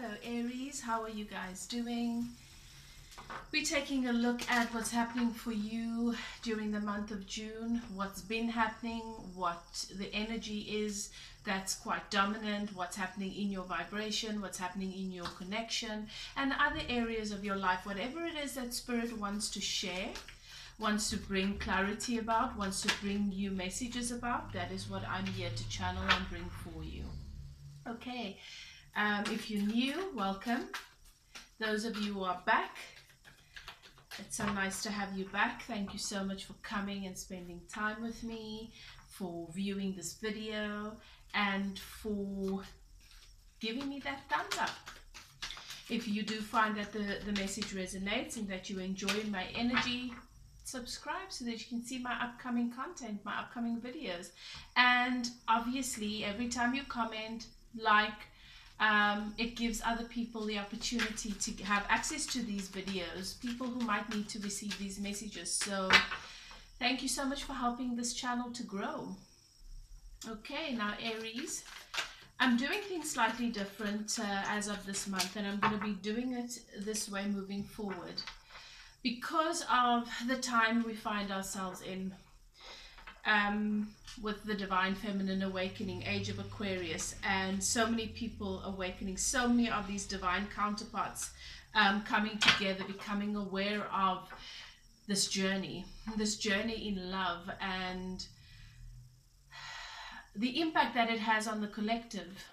Hello Aries, how are you guys doing? We're taking a look at what's happening for you during the month of June, what's been happening, what the energy is that's quite dominant, what's happening in your vibration, what's happening in your connection, and other areas of your life, whatever it is that Spirit wants to share, wants to bring clarity about, wants to bring you messages about. That is what I'm here to channel and bring for you. Okay, if you're new, welcome. Those of you who are back, it's so nice to have you back. Thank you so much for coming and spending time with me, for viewing this video, and for giving me that thumbs up. If you do find that the message resonates and that you enjoy my energy, subscribe so that you can see my upcoming content, my upcoming videos. And obviously, every time you comment, like, it gives other people the opportunity to have access to these videos, people who might need to receive these messages. So thank you so much for helping this channel to grow. Okay, now Aries, I'm doing things slightly different as of this month, and I'm going to be doing it this way moving forward because of the time we find ourselves in, with the divine feminine awakening, age of Aquarius, and so many people awakening, so many of these divine counterparts coming together, becoming aware of this journey in love and the impact that it has on the collective.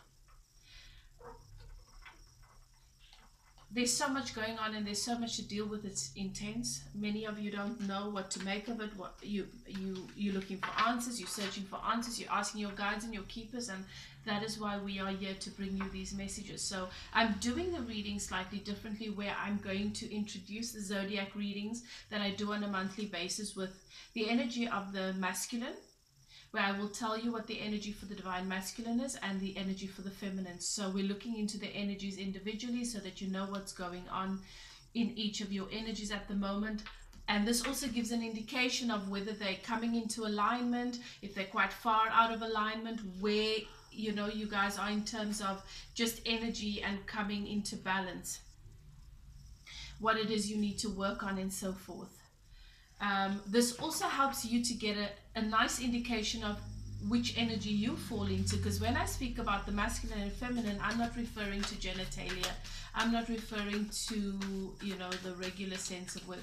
There's so much going on and there's so much to deal with. It's intense. Many of you don't know what to make of it. What you're looking for answers, you're searching for answers, you're asking your guides and your keepers, and that is why we are here to bring you these messages. So I'm doing the reading slightly differently, where I'm going to introduce the zodiac readings that I do on a monthly basis with the energy of the masculine, where I will tell you what the energy for the divine masculine is and the energy for the feminine. So we're looking into the energies individually so that you know what's going on in each of your energies at the moment. And this also gives an indication of whether they're coming into alignment, if they're quite far out of alignment, where you guys are in terms of just energy and coming into balance, what it is you need to work on, and so forth. This also helps you to get a nice indication of which energy you fall into, because when I speak about the masculine and feminine, I'm not referring to genitalia. I'm not referring to, the regular sense of, or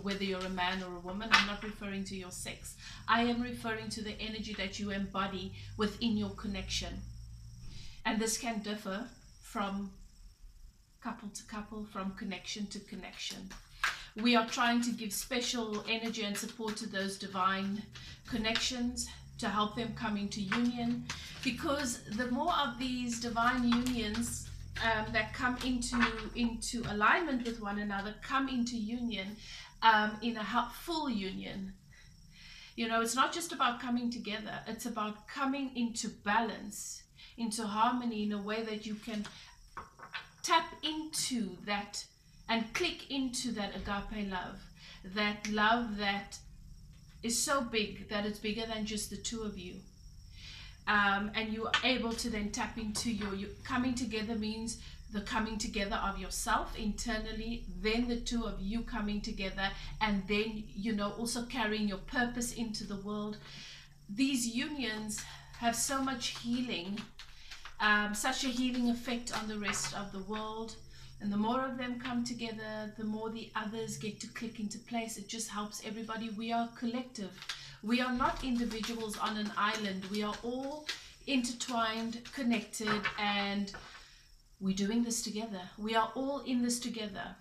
whether you're a man or a woman. I'm not referring to your sex. I am referring to the energy that you embody within your connection. And this can differ from couple to couple, from connection to connection. We are trying to give special energy and support to those divine connections to help them come into union, because the more of these divine unions that come into alignment with one another, come into union, in a full union. It's not just about coming together, it's about coming into balance, into harmony, in a way that you can tap into that and click into that agape love that is so big that it's bigger than just the two of you. And you are able to then tap into your coming together. Means the coming together of yourself internally, then the two of you coming together, and then also carrying your purpose into the world. These unions have so much healing, such a healing effect on the rest of the world. And the more of them come together, the more the others get to click into place. It just helps everybody. We are collective. We are not individuals on an island. We are all intertwined, connected, and we're doing this together. We are all in this together,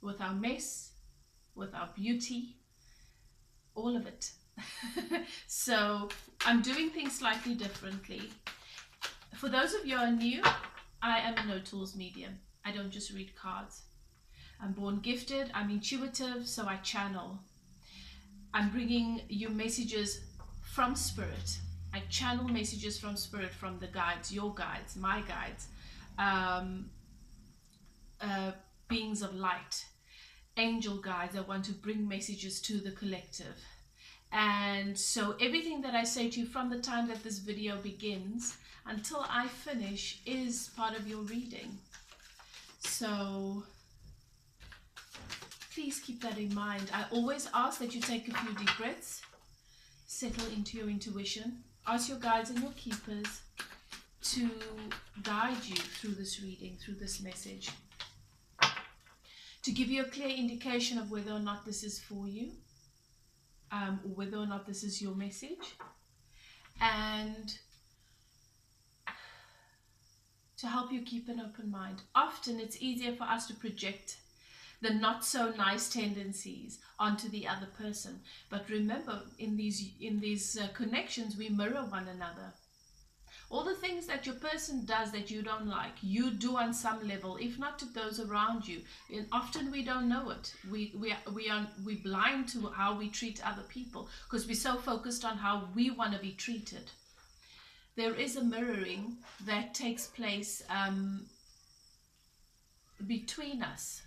with our mess, with our beauty, all of it. So I'm doing things slightly differently. For those of you who are new, I am a no tools medium. I don't just read cards. I'm born gifted. I'm intuitive, so I channel. I'm bringing you messages from spirit. I channel messages from spirit, from the guides, your guides, my guides, beings of light, angel guides that want to bring messages to the collective. And so everything that I say to you from the time that this video begins, until I finish is part of your reading. So please keep that in mind. I always ask that you take a few deep breaths, settle into your intuition, ask your guides and your keepers to guide you through this reading, through this message, to give you a clear indication of whether or not this is for you, or whether or not this is your message, and to help you keep an open mind. Often it's easier for us to project the not so nice tendencies onto the other person, but remember, in these connections, we mirror one another. All the things that your person does that you don't like, you do on some level, if not to those around you. And often we don't know it. We're blind to how we treat other people because we're so focused on how we want to be treated. There is a mirroring that takes place between us.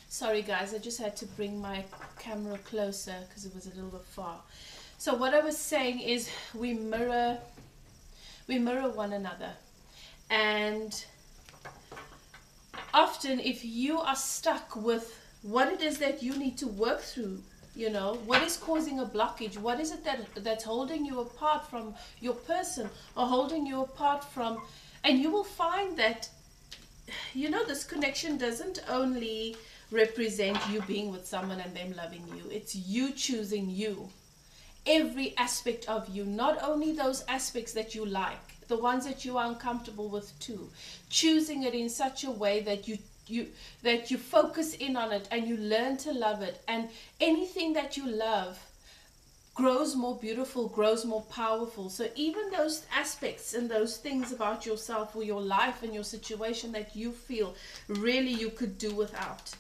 Sorry guys, I just had to bring my camera closer because it was a little bit far. So what I was saying is we mirror one another, and often if you are stuck with what it is that you need to work through, you know, what is causing a blockage, what is it that's holding you apart from your person or holding you apart from, and you will find that, you know, this connection doesn't only represent you being with someone and them loving you, it's you choosing you. Every aspect of you, not only those aspects that you like, the ones that you are uncomfortable with too, choosing it in such a way that you focus in on it and you learn to love it, and anything that you love grows more beautiful, grows more powerful. So even those aspects and those things about yourself or your life and your situation that you feel really you could do without,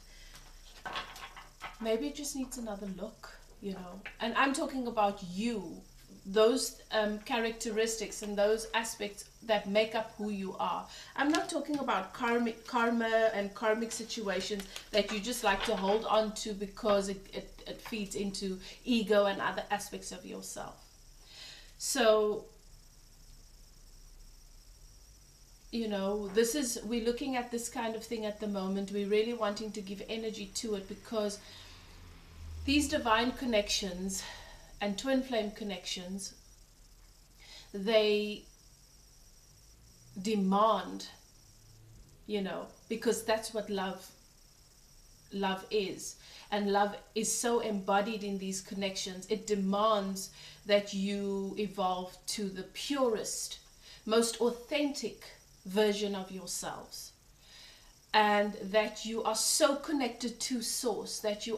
maybe it just needs another look. You know, and I'm talking about you, those characteristics and those aspects that make up who you are. I'm not talking about karma and karmic situations that you just like to hold on to because it feeds into ego and other aspects of yourself. So, you know, we're looking at this kind of thing at the moment. We're really wanting to give energy to it because these divine connections and twin flame connections, they demand, you know, because that's what love is. And love is so embodied in these connections. It demands that you evolve to the purest, most authentic version of yourselves. And that you are so connected to source, that you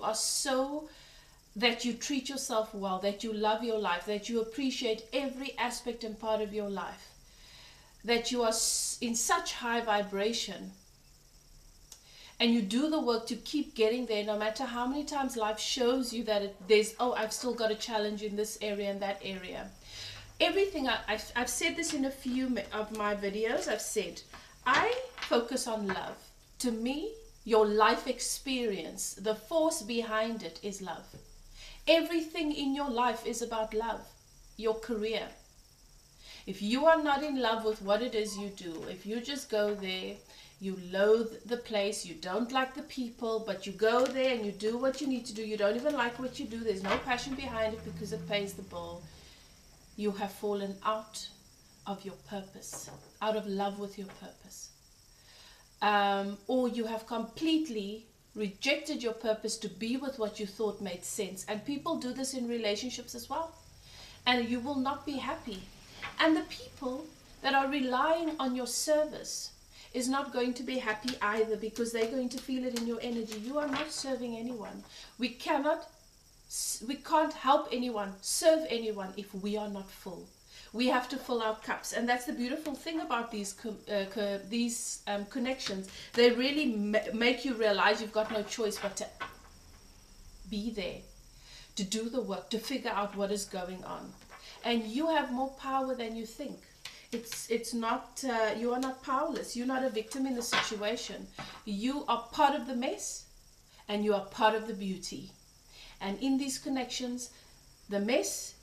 treat yourself well, that you love your life, that you appreciate every aspect and part of your life, that you are in such high vibration, and you do the work to keep getting there, no matter how many times life shows you that I've still got a challenge in this area and that area. Everything, I've said this in a few of my videos. I've said, I focus on love. To me, your life experience, the force behind it is love. Everything in your life is about love. Your career. If you are not in love with what it is you do, if you just go there, you loathe the place, you don't like the people, but you go there and you do what you need to do, you don't even like what you do, there's no passion behind it because it pays the bill, you have fallen out of your purpose, out of love with your purpose. Or you have completely rejected your purpose to be with what you thought made sense. And people do this in relationships as well. And you will not be happy. And the people that are relying on your service is not going to be happy either, because they're going to feel it in your energy. You are not serving anyone. We can't help anyone, serve anyone if we are not full. We have to fill our cups, and that's the beautiful thing about these connections. They really make you realize you've got no choice but to be there, to do the work, to figure out what is going on. And you have more power than you think. It's not, you are not powerless. You're not a victim in the situation. You are part of the mess, and you are part of the beauty. And in these connections, the mess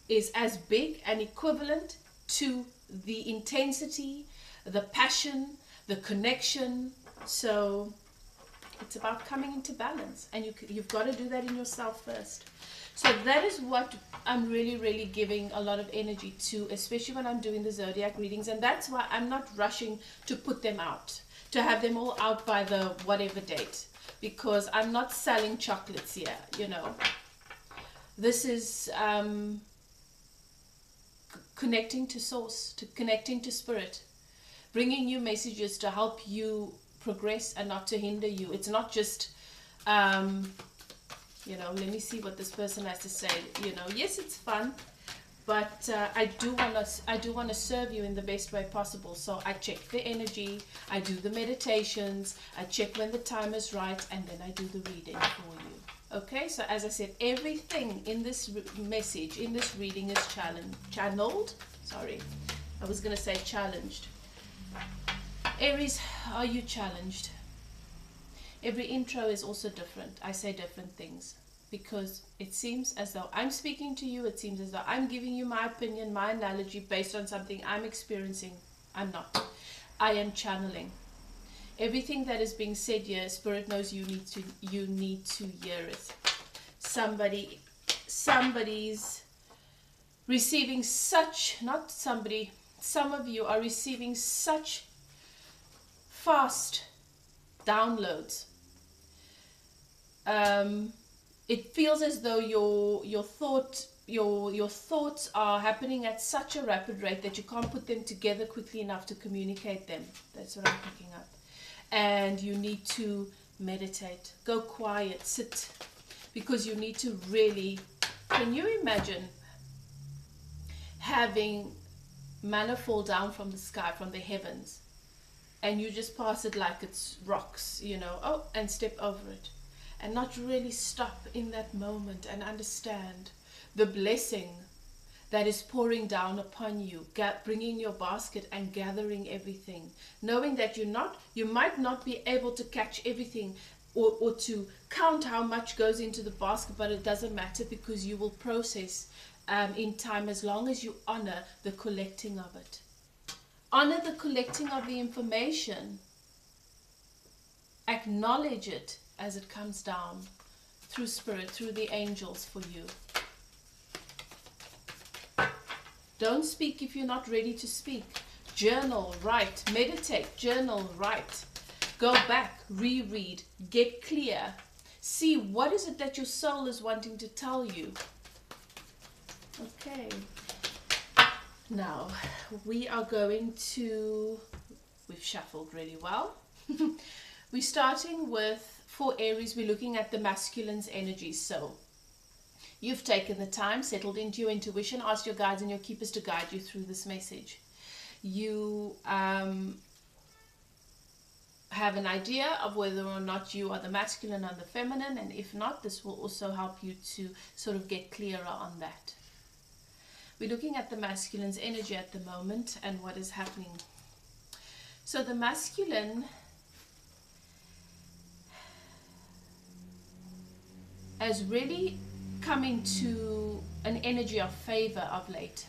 is as big and equivalent to the intensity, the passion, the connection. So it's about coming into balance, and you've got to do that in yourself first. So that is what I'm really giving a lot of energy to, especially when I'm doing the zodiac readings. And that's why I'm not rushing to put them out, to have them all out by the whatever date, because I'm not selling chocolates here, you know. This is connecting to source, to connecting to spirit, bringing you messages to help you progress and not to hinder you. It's not just you know, let me see what this person has to say. You know, yes, it's fun, but I do want to serve you in the best way possible. So I check the energy, I do the meditations, I check when the time is right, and then I do the reading for you. Okay, so as I said, everything in this message, in this reading is channeled. Sorry, I was going to say challenged. Aries, are you challenged? Every intro is also different. I say different things because it seems as though I'm speaking to you. It seems as though I'm giving you my opinion, my analogy based on something I'm experiencing. I'm not. I am channeling. Everything that is being said here, Spirit knows you need to hear it. Somebody's receiving such, not somebody, some of you are receiving such fast downloads. It feels as though your thoughts are happening at such a rapid rate that you can't put them together quickly enough to communicate them. That's what I'm picking up. And you need to meditate, go quiet, sit, because you need to really, can you imagine having manna fall down from the sky, from the heavens, and you just pass it like it's rocks, you know, oh, and step over it, and not really stop in that moment and understand the blessing that is pouring down upon you, bringing your basket and gathering everything, knowing that you might not be able to catch everything or to count how much goes into the basket, but it doesn't matter, because you will process in time, as long as you honor the collecting of it. Honor the collecting of the information. Acknowledge it as it comes down through spirit, through the angels for you. Don't speak if you're not ready to speak. Journal, write, meditate, journal, write. Go back, reread, get clear. See what is it that your soul is wanting to tell you. Okay. Now, we are going to, we've shuffled really well. We're starting with, for Aries, we're looking at the masculine's energy. So, you've taken the time, settled into your intuition, asked your guides and your keepers to guide you through this message. You have an idea of whether or not you are the masculine or the feminine, and if not, this will also help you to sort of get clearer on that. We're looking at the masculine's energy at the moment and what is happening. So the masculine has really come into an energy of favor of late.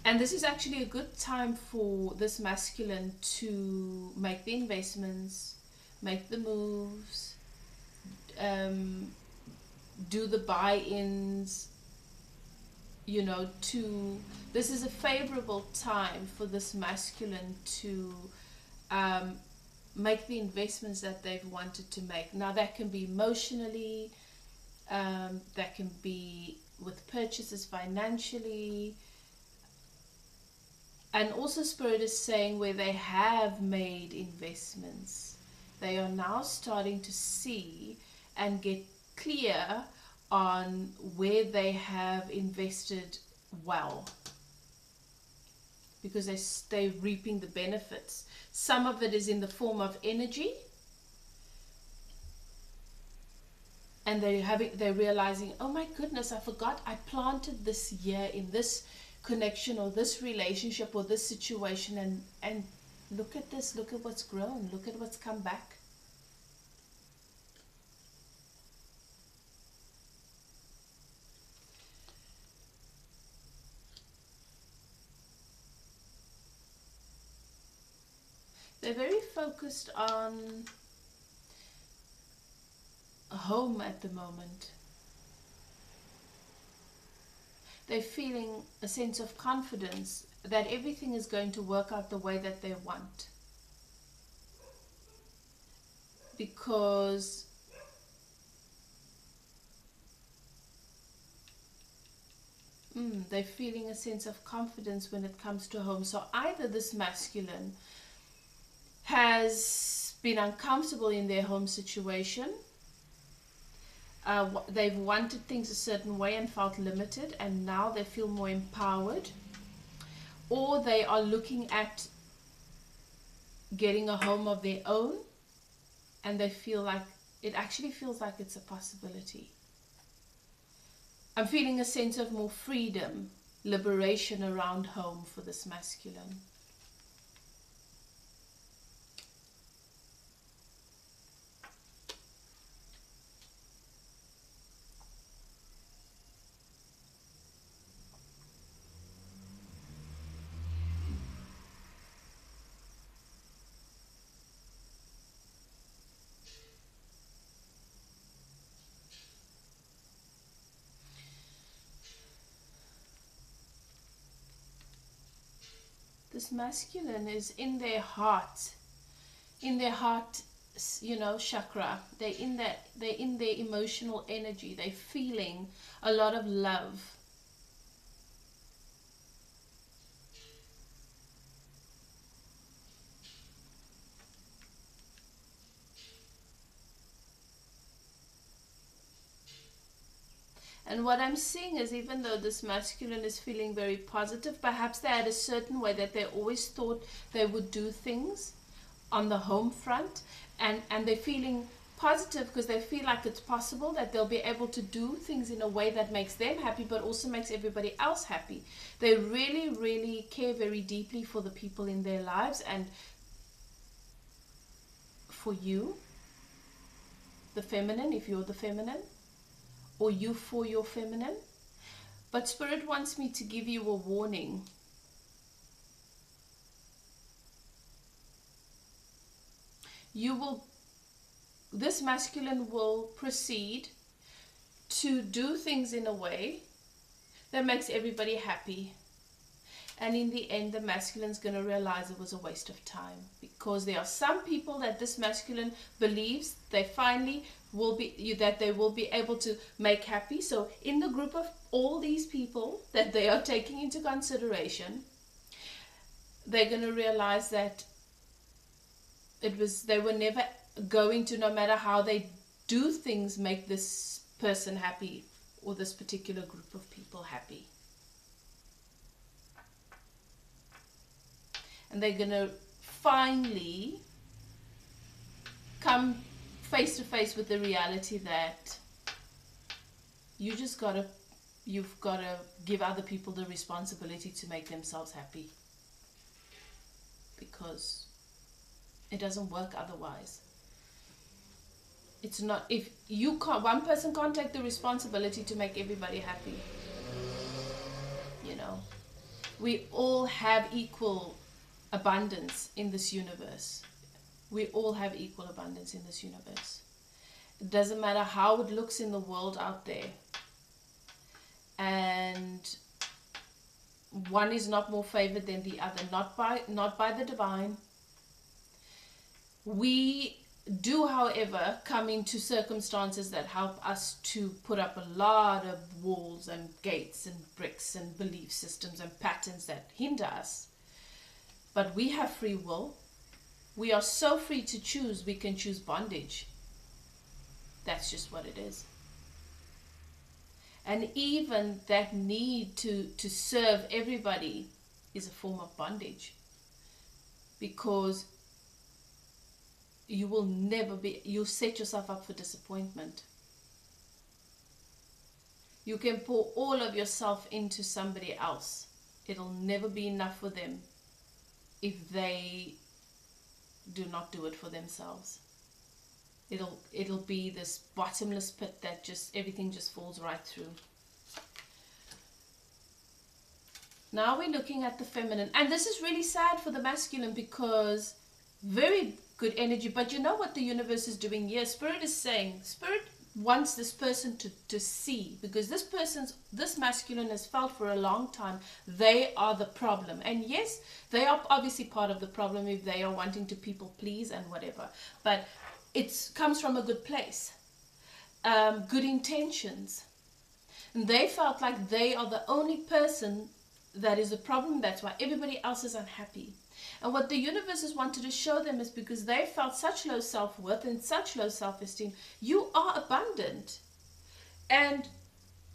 And this is actually a good time for this masculine to make the investments, make the moves, do the buy-ins, you know, this is a favorable time for this masculine to make the investments that they've wanted to make. Now that can be emotionally, that can be with purchases financially, and also Spirit is saying where they have made investments, they are now starting to see and get clear on where they have invested well, because they're reaping the benefits. Some of it is in the form of energy, and they're realizing, oh my goodness, I forgot I planted this year in this connection or this relationship or this situation, and look at this, look at what's grown, look at what's come back. They're very focused on a home at the moment. They're feeling a sense of confidence that everything is going to work out the way that they want. Because they're feeling a sense of confidence when it comes to home. So either this masculine has been uncomfortable in their home situation, they've wanted things a certain way and felt limited, and now they feel more empowered, or they are looking at getting a home of their own, and they feel like it actually feels like it's a possibility. I'm feeling a sense of more freedom, liberation around home for this masculine. This masculine is in their heart, you know, chakra. They're in their emotional energy. They're feeling a lot of love. And what I'm seeing is, even though this masculine is feeling very positive, perhaps they had a certain way that they always thought they would do things on the home front, and they're feeling positive because they feel like it's possible that they'll be able to do things in a way that makes them happy but also makes everybody else happy. They really, really care very deeply for the people in their lives and for you, the feminine, if you're the feminine, or you for your feminine. But Spirit wants me to give you a warning. This masculine will proceed to do things in a way that makes everybody happy. And in the end, the masculine's going to realize it was a waste of time, because there are some people that this masculine believes they finally will be, that they will be able to make happy. So in the group of all these people that they are taking into consideration, they're going to realize that they were never going to, no matter how they do things, make this person happy or this particular group of people happy. And they're going to finally come face to face with the reality that you've got to give other people the responsibility to make themselves happy, because it doesn't work otherwise. It's not, if you can't, one person can't take the responsibility to make everybody happy. You know, we all have equal abundance in this universe. We all have equal abundance in this universe. It doesn't matter how it looks in the world out there. And one is not more favored than the other, not by the divine. We do, however, come into circumstances that help us to put up a lot of walls and gates and bricks and belief systems and patterns that hinder us. But we have free will. We are so free to choose. We can choose bondage. That's just what it is. And even that need to serve everybody is a form of bondage, because you'll set yourself up for disappointment. You can pour all of yourself into somebody else. It'll never be enough for them if they do not do it for themselves. It'll be this bottomless pit that everything just falls right through. Now we're looking at the feminine, and this is really sad for the masculine, because very good energy. But you know what the universe is doing here? Spirit is saying, Spirit wants this person to see, because this masculine has felt for a long time they are the problem. And yes, they are obviously part of the problem if they are wanting to people please and whatever, but it comes from a good place, good intentions, and they felt like they are the only person that is a problem. That's why everybody else is unhappy. And what the universe has wanted to show them is, because they felt such low self-worth and such low self-esteem, you are abundant and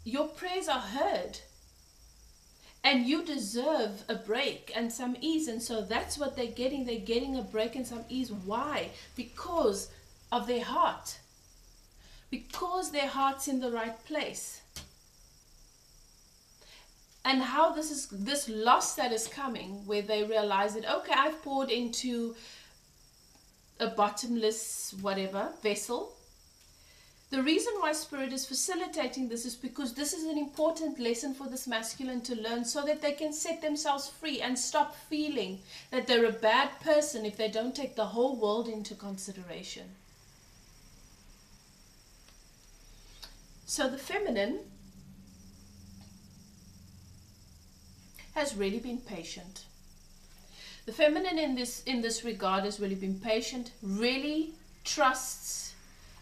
your prayers are heard and you deserve a break and some ease. And so that's what they're getting. They're getting a break and some ease. Why? Because of their heart. Because their heart's in the right place. And how this loss that is coming, where they realize that, okay, I've poured into a bottomless whatever vessel. The reason why Spirit is facilitating this is because this is an important lesson for this masculine to learn, so that they can set themselves free and stop feeling that they're a bad person if they don't take the whole world into consideration. So the feminine has really been patient. The feminine in this regard has really been patient, really trusts,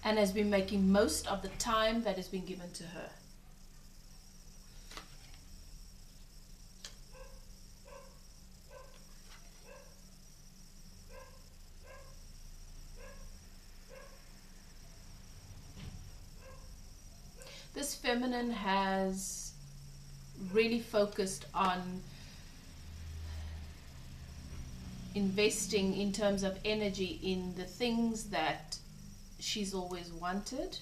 and has been making most of the time that has been given to her. This feminine has really focused on investing in terms of energy in the things that she's always wanted,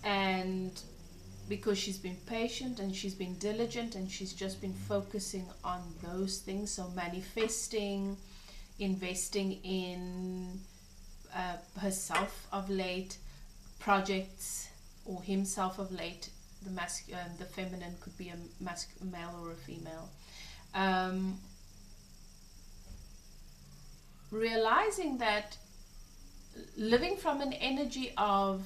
and because she's been patient and she's been diligent and she's just been focusing on those things, so manifesting, investing in herself of late, projects, or himself of late. The feminine could be a male or a female. Realizing that living from an energy of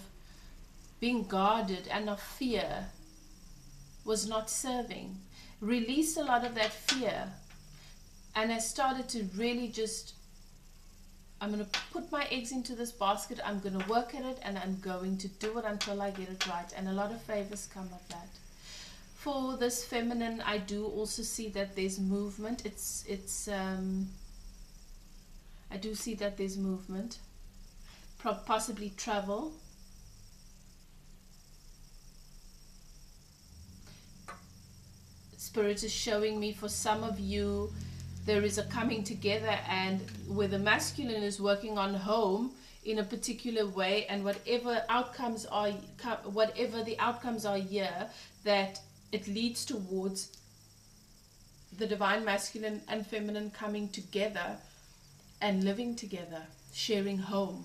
being guarded and of fear was not serving, released a lot of that fear, and has started to really just, I'm going to put my eggs into this basket, I'm going to work at it, and I'm going to do it until I get it right. And a lot of favors come of that. For this feminine, I do also see that there's movement. I do see that there's movement, possibly travel. Spirit is showing me, for some of you, there is a coming together, and where the masculine is working on home in a particular way, and whatever the outcomes are here, that it leads towards the divine masculine and feminine coming together and living together, sharing home.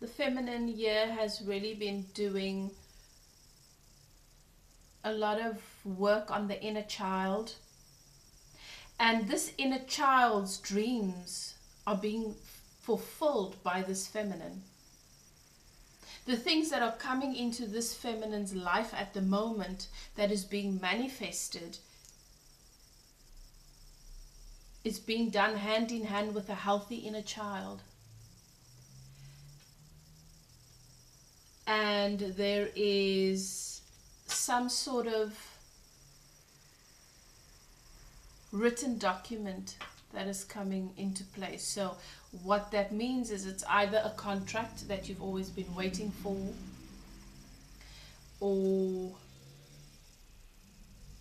The feminine here has really been doing a lot of work on the inner child, and this inner child's dreams are being fulfilled by this feminine. The things that are coming into this feminine's life at the moment that is being manifested is being done hand in hand with a healthy inner child. And there is some sort of written document that is coming into place. So what that means is, it's either a contract that you've always been waiting for, or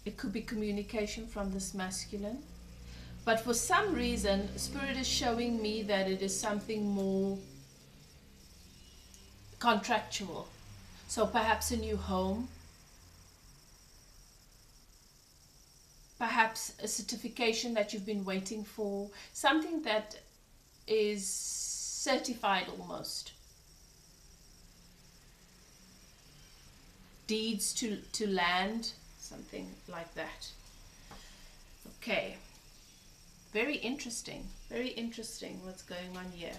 it could be communication from this masculine. But for some reason, Spirit is showing me that it is something more contractual. So perhaps a new home, perhaps a certification that you've been waiting for, something that is certified almost. Deeds to land, something like that. Okay. Very interesting what's going on here.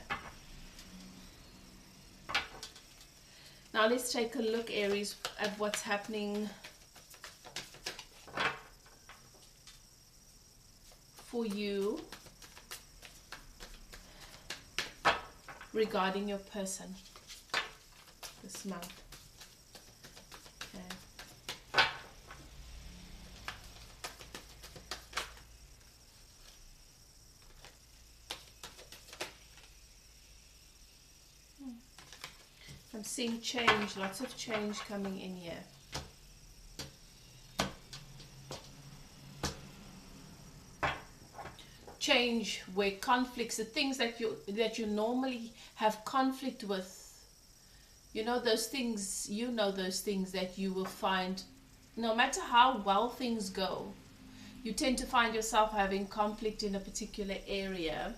Now let's take a look, Aries, at what's happening for you regarding your person this month. Okay. I'm seeing change, lots of change coming in here. Change where conflicts, the things that you normally have conflict with, those things that you will find, no matter how well things go, you tend to find yourself having conflict in a particular area.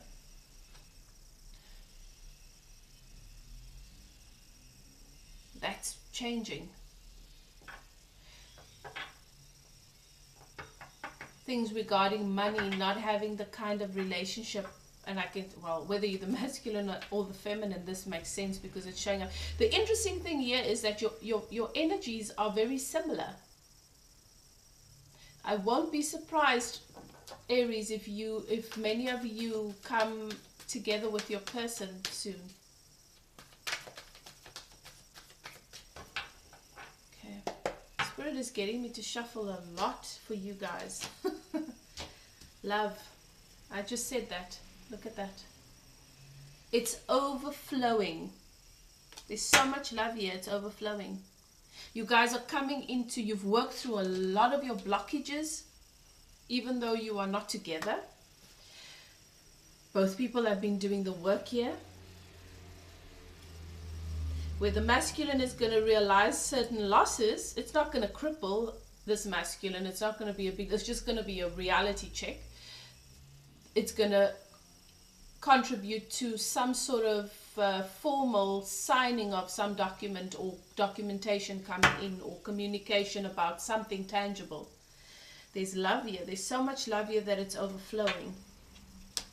That's changing. Things regarding money, not having the kind of relationship, and whether you're the masculine or the feminine, this makes sense because it's showing up. The interesting thing here is that your energies are very similar. I won't be surprised, Aries, if many of you come together with your person soon. Spirit is getting me to shuffle a lot for you guys. Love. I just said that. Look at that. It's overflowing. There's so much love here. It's overflowing. You guys are coming into, you've worked through a lot of your blockages, even though you are not together. Both people have been doing the work here. Where the masculine is going to realize certain losses, it's not going to cripple this masculine. It's not going to be it's just going to be a reality check. It's going to contribute to some sort of formal signing of some document or documentation coming in, or communication about something tangible. There's love here. There's so much love here that it's overflowing.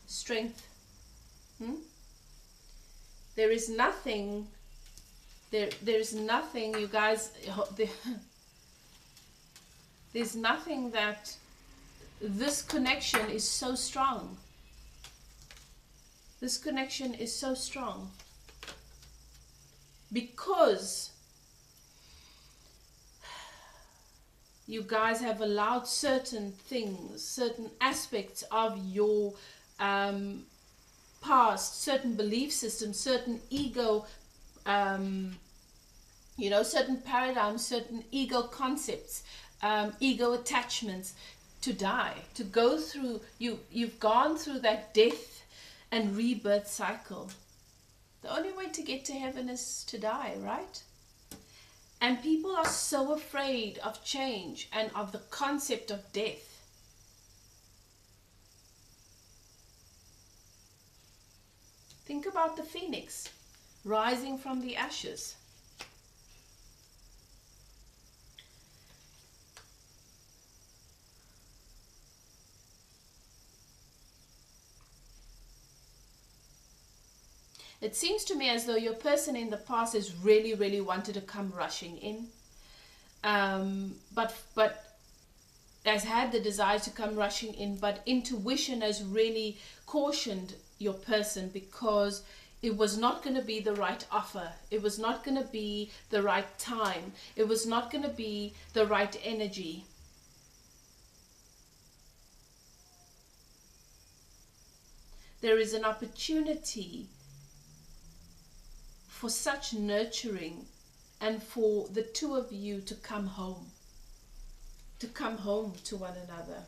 Strength. There is nothing... There's nothing, you guys, there's nothing that this connection is so strong. This connection is so strong because you guys have allowed certain things, certain aspects of your past, certain belief systems, certain ego, certain paradigms, certain ego concepts, ego attachments to die, to go through. You've gone through that death and rebirth cycle. The only way to get to heaven is to die, right? And people are so afraid of change and of the concept of death. Think about the phoenix rising from the ashes. It seems to me as though your person in the past has really, really wanted to come rushing in. But has had the desire to come rushing in, but intuition has really cautioned your person because it was not going to be the right offer. It was not going to be the right time. It was not going to be the right energy. There is an opportunity for such nurturing and for the two of you to come home to one another.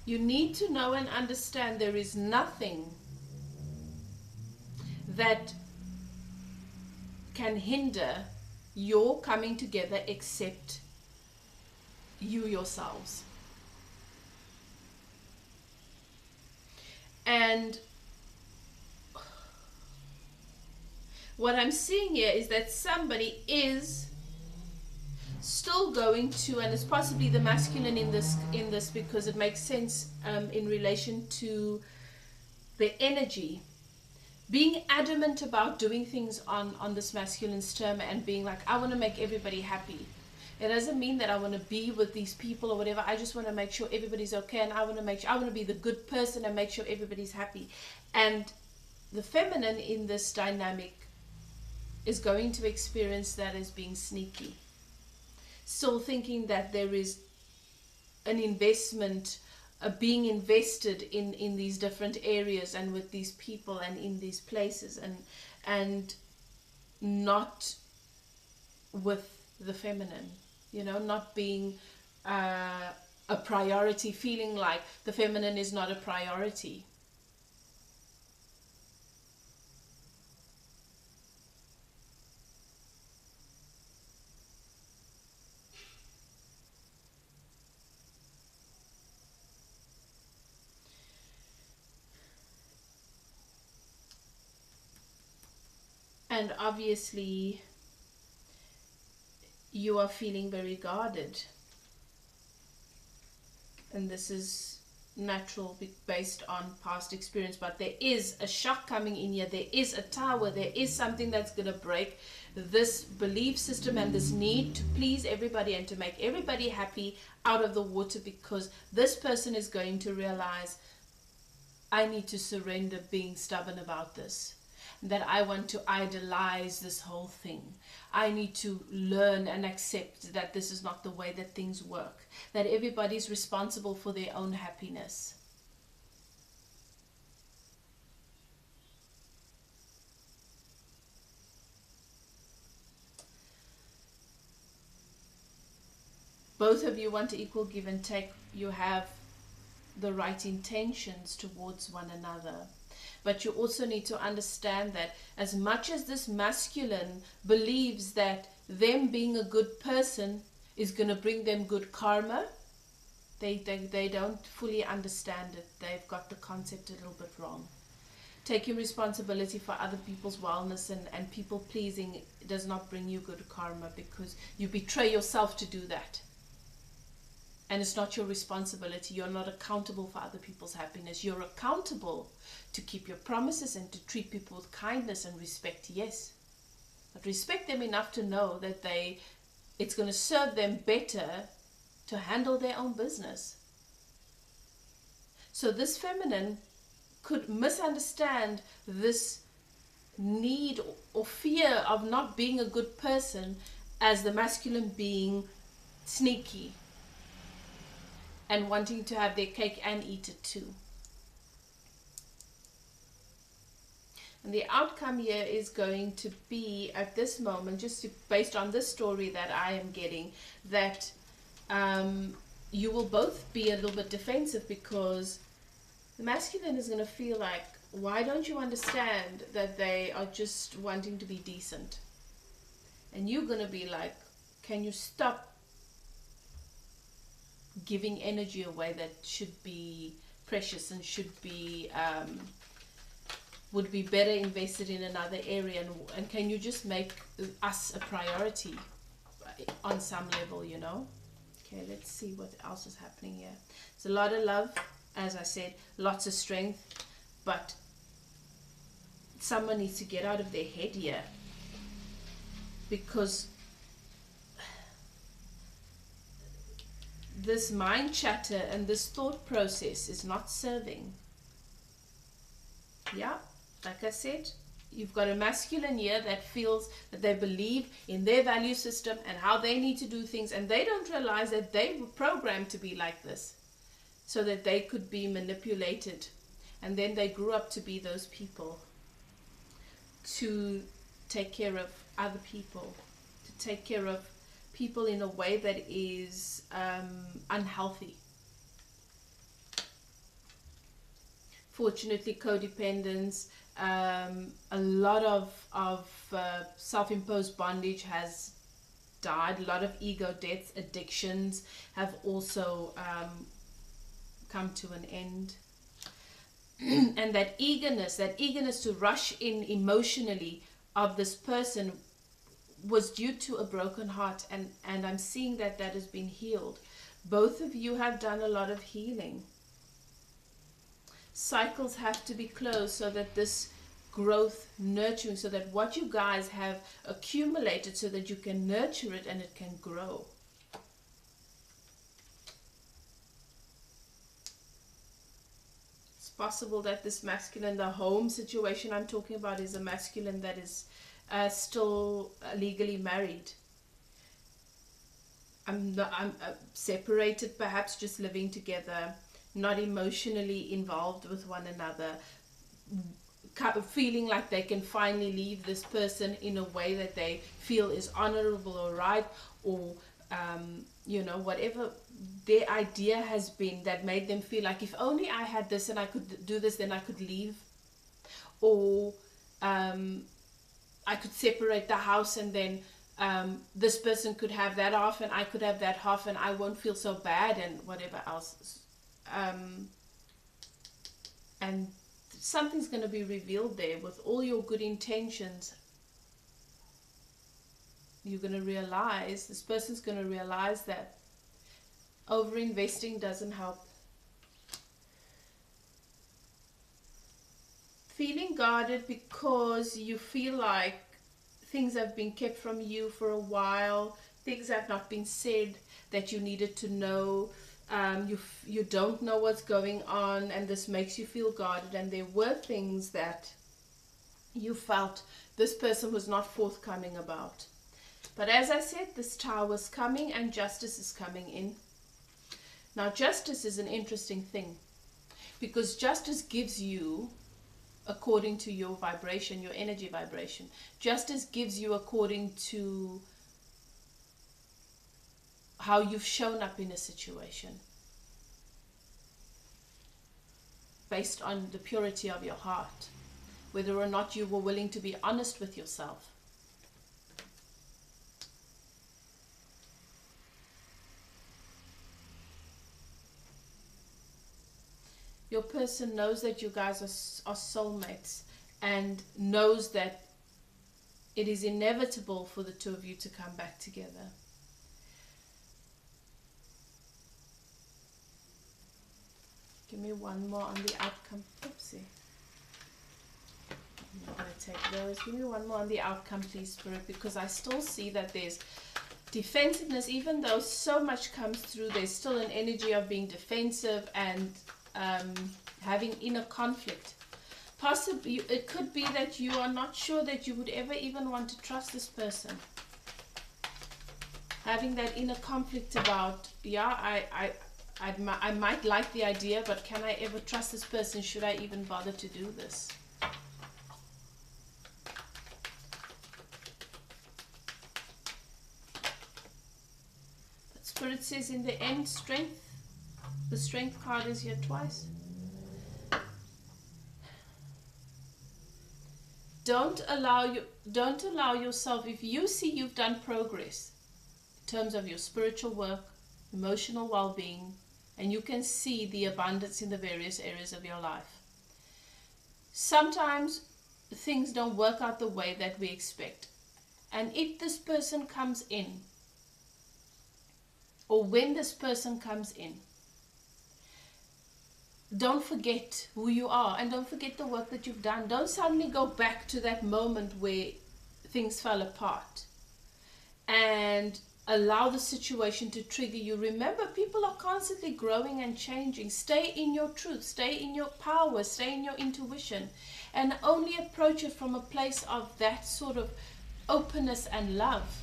You need to know and understand there is nothing that can hinder your coming together except you yourselves. And what I'm seeing here is that somebody is still going to, and it's possibly the masculine in this because it makes sense in relation to the energy, being adamant about doing things on this masculine's term and being like, I want to make everybody happy. It doesn't mean that I want to be with these people or whatever. I just want to make sure everybody's okay, and I want to be the good person and make sure everybody's happy. And the feminine in this dynamic is going to experience that as being sneaky, still thinking that there is an investment, being invested in these different areas and with these people and in these places, and not with the feminine, not being a priority, feeling like the feminine is not a priority. And obviously you are feeling very guarded, and this is natural based on past experience, but there is a shock coming in here. There is a tower, there is something that's going to break this belief system and this need to please everybody and to make everybody happy out of the water, because this person is going to realize, I need to surrender being stubborn about this, that I want to idolize this whole thing. I need to learn and accept that this is not the way that things work, that everybody's responsible for their own happiness. Both of you want to equal give and take. You have the right intentions towards one another. But you also need to understand that as much as this masculine believes that them being a good person is going to bring them good karma, they don't fully understand it. They've got the concept a little bit wrong. Taking responsibility for other people's wellness and people pleasing does not bring you good karma, because you betray yourself to do that. And it's not your responsibility. You're not accountable for other people's happiness. You're accountable to keep your promises and to treat people with kindness and respect, yes. But respect them enough to know that it's going to serve them better to handle their own business. So this feminine could misunderstand this need or fear of not being a good person as the masculine being sneaky and wanting to have their cake and eat it too. And the outcome here is going to be, at this moment, based on this story that I am getting, that you will both be a little bit defensive, because the masculine is going to feel like, why don't you understand that they are just wanting to be decent? And you're going to be like, can you stop giving energy away that should be precious and would be better invested in another area, and can you just make us a priority on some level, Okay, let's see what else is happening here. It's a lot of love, as I said, lots of strength, but someone needs to get out of their head here, because this mind chatter and this thought process is not serving. Yeah, like I said, you've got a masculine here that feels that they believe in their value system and how they need to do things, and they don't realize that they were programmed to be like this so that they could be manipulated, and then they grew up to be those people, to take care of other people, to take care of people in a way that is unhealthy. Fortunately, codependence, a lot of self-imposed bondage has died. A lot of ego deaths, addictions have also come to an end. And that eagerness to rush in emotionally of this person was due to a broken heart, and I'm seeing that has been healed. Both of you have done a lot of healing. Cycles have to be closed so that this growth, nurturing, so that what you guys have accumulated, so that you can nurture it and it can grow. It's possible that this masculine, the home situation I'm talking about, is a masculine that is still legally married. I'm separated, perhaps just living together, not emotionally involved with one another, feeling like they can finally leave this person in a way that they feel is honorable or right, or you know, whatever their idea has been that made them feel like, if only I had this and I could do this, then I could leave, or I could separate the house, and then this person could have that half and I could have that half, and I won't feel so bad, and whatever else. And something's going to be revealed there. With all your good intentions, you're going to realize, this person's going to realize that over-investing doesn't help. Feeling guarded because you feel like things have been kept from you for a while, things have not been said that you needed to know. You don't know what's going on, and this makes you feel guarded, and there were things that you felt this person was not forthcoming about. But as I said, this Tower is coming and justice is coming in. Now justice is an interesting thing, because justice gives you according to your vibration, your energy vibration. Justice gives you according to how you've shown up in a situation, based on the purity of your heart, whether or not you were willing to be honest with yourself. Your person knows that you guys are soulmates, and knows that it is inevitable for the two of you to come back together. Give me one more on the outcome. Oopsie. I'm not going to take those. Give me one more on the outcome, please, Spirit, because I still see that there's defensiveness. Even though so much comes through, there's still an energy of being defensive and having inner conflict. Possibly, it could be that you are not sure that you would ever even want to trust this person. Having that inner conflict about, yeah, I might like the idea, but can I ever trust this person? Should I even bother to do this? But Spirit says in the end, strength. The Strength card is here twice. Don't allow yourself, if you see you've done progress in terms of your spiritual work, emotional well-being, and you can see the abundance in the various areas of your life. Sometimes things don't work out the way that we expect. And if this person comes in, or when this person comes in, don't forget who you are, and don't forget the work that you've done. Don't suddenly go back to that moment where things fell apart and allow the situation to trigger you. Remember, people are constantly growing and changing. Stay in your truth, stay in your power, stay in your intuition, and only approach it from a place of that sort of openness and love,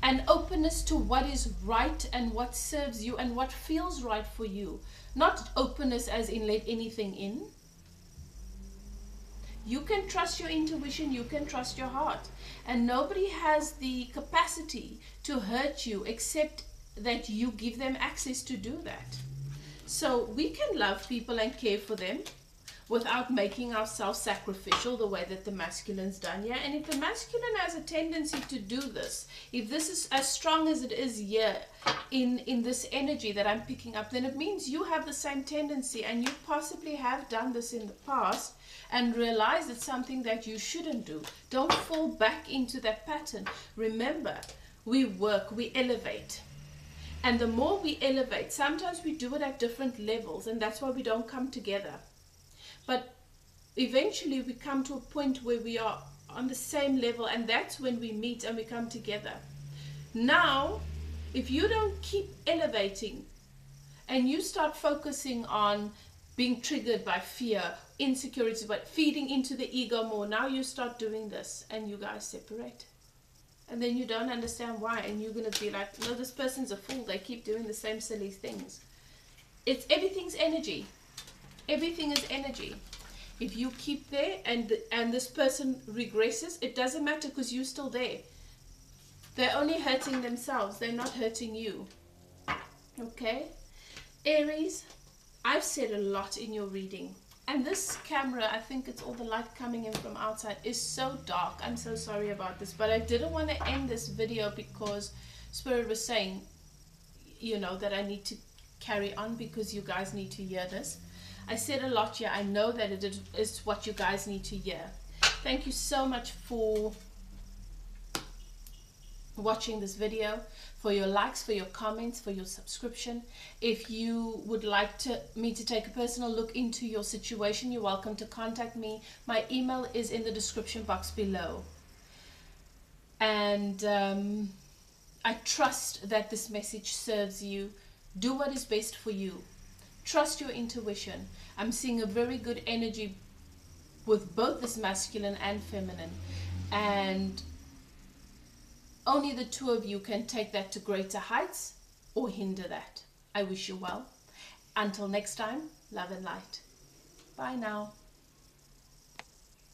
and openness to what is right and what serves you and what feels right for you. Not openness as in let anything in. You can trust your intuition, you can trust your heart, and nobody has the capacity to hurt you except that you give them access to do that. So we can love people and care for them. without making ourselves sacrificial the way that the masculine's done. Yeah, and if the masculine has a tendency to do this, if this is as strong as it is here in this energy that I'm picking up, then it means you have the same tendency, and you possibly have done this in the past and realize it's something that you shouldn't do. Don't fall back into that pattern. Remember, we work, we elevate. And the more we elevate, sometimes we do it at different levels, and that's why we don't come together. But eventually we come to a point where we are on the same level, and that's when we meet and we come together. Now, if you don't keep elevating and you start focusing on being triggered by fear, insecurity, but feeding into the ego more, now you start doing this and you guys separate. And then you don't understand why, and you're going to be like, no, this person's a fool, they keep doing the same silly things. Everything's energy. Everything is energy. If you keep there and this person regresses, it doesn't matter, because you're still there. They're only hurting themselves, they're not hurting you. Okay? Aries, I've said a lot in your reading. And this camera, I think it's all the light coming in from outside, is so dark. I'm so sorry about this. But I didn't want to end this video because Spirit was saying, you know, that I need to carry on because you guys need to hear this. I said a lot here. I know that it is what you guys need to hear. Thank you so much for watching this video, for your likes, for your comments, for your subscription. If you would like me to take a personal look into your situation, you're welcome to contact me. My email is in the description box below. And I trust that this message serves you. Do what is best for you. Trust your intuition. I'm seeing a very good energy with both this masculine and feminine. And only the two of you can take that to greater heights or hinder that. I wish you well. Until next time, love and light. Bye now.